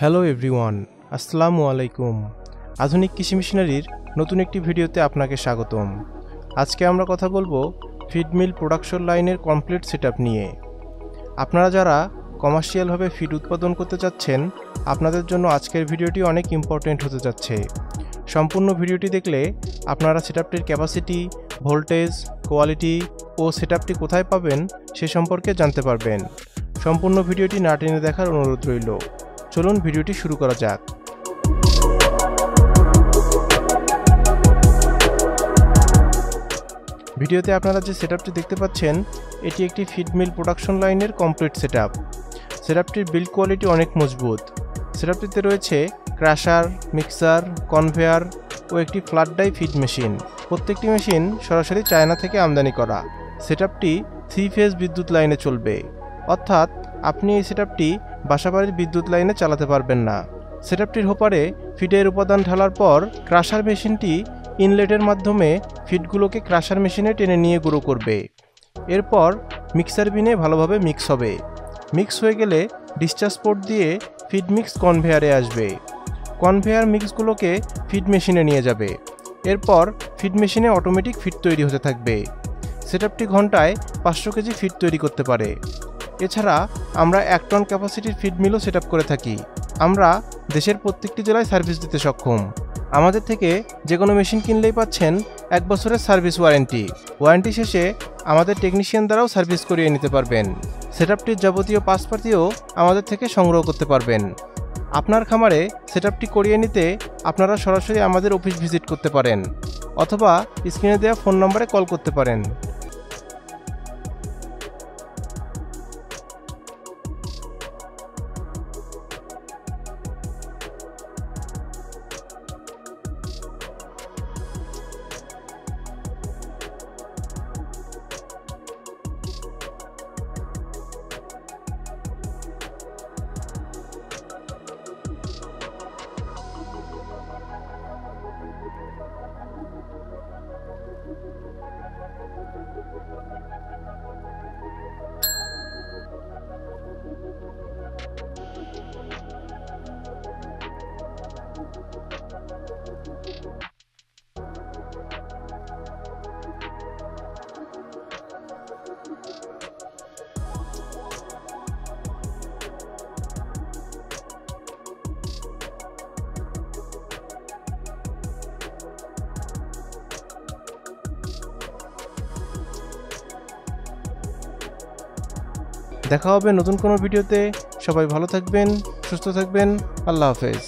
Hello everyone, আসসালামু আলাইকুম। আধুনিক কৃষি মেশিনারির নতুন একটি ভিডিওতে আপনাকে স্বাগতম। আজকে আমরা কথা বলবো ফিড মিল প্রোডাকশন লাইনের কমপ্লিট সেটআপ নিয়ে। আপনারা যারা কমার্শিয়ালভাবে ফিড উৎপাদন করতে চাচ্ছেন, আপনাদের জন্য আজকের ভিডিওটি অনেক ইম্পর্টেন্ট হতে যাচ্ছে। সম্পূর্ণ ভিডিওটি দেখলে আপনারা সেটআপটির ক্যাপাসিটি, ভোল্টেজ, কোয়ালিটি ও সেটআপটি কোথায় পাবেন সে সম্পর্কে জানতে পারবেন। সম্পূর্ণ ভিডিওটি না টেনে দেখার অনুরোধ রইল। চলুন ভিডিওটি শুরু করা যাক। ভিডিওতে আপনারা যে সেটআপটি দেখতে পাচ্ছেন, এটি একটি ফিড মিল প্রোডাকশন লাইনের কমপ্লিট সেটআপ। সেটআপটির বিল্ড কোয়ালিটি অনেক মজবুত। সেটআপটিতে রয়েছে ক্রাশার, মিক্সার, কনভেয়ার ও একটি ফ্ল্যাট ডাই ফিড মেশিন। প্রত্যেকটি মেশিন সরাসরি চায়না থেকে আমদানি করা। সেটআপটি 3 ফেজ বিদ্যুৎ লাইনে চলবে, অর্থাৎ আপনি এই সেটআপটি বাসাবাড়ির বিদ্যুৎ লাইনে চালাতে পারবেন না। সেটআপটির হোপারে ফিডের উপাদান ঢালার পর ক্রাশার মেশিনটি ইনলেটের মাধ্যমে ফিডগুলোকে ক্রাশার মেশিনে টেনে নিয়ে গুঁড়ো করবে। এরপর মিক্সার বিনে ভালোভাবে মিক্স হবে। মিক্স হয়ে গেলে ডিসচার্জ পোর্ট দিয়ে ফিড মিক্স কনভেয়ারে আসবে। কনভেয়ার মিক্সগুলোকে ফিড মেশিনে নিয়ে যাবে। এরপর ফিড মেশিনে অটোমেটিক ফিড তৈরি হতে থাকবে। সেটআপটি ঘন্টায় 500 কেজি ফিড তৈরি করতে পারে। এছাড়া আমরা 1 টন ক্যাপাসিটির ফিড মিলও সেটআপ করে থাকি। আমরা দেশের প্রত্যেকটি জেলায় সার্ভিস দিতে সক্ষম। আমাদের থেকে যে কোনো মেশিন কিনলেই পাচ্ছেন 1 বছরের সার্ভিস ওয়ারেন্টি। ওয়ারেন্টি শেষে আমাদের টেকনিশিয়ান দ্বারাও সার্ভিস করিয়ে নিতে পারবেন। সেটআপটির যাবতীয় পার্টসপাতিও আমাদের থেকে সংগ্রহ করতে পারবেন। আপনার খামারে সেটআপটি করিয়ে নিতে আপনারা সরাসরি আমাদের অফিস ভিজিট করতে পারেন, অথবা স্ক্রিনে দেওয়া ফোন নম্বরে কল করতে পারেন। দেখা হবে নতুন কোনো ভিডিওতে। সবাই ভালো থাকবেন, সুস্থ থাকবেন। আল্লাহ হাফেজ।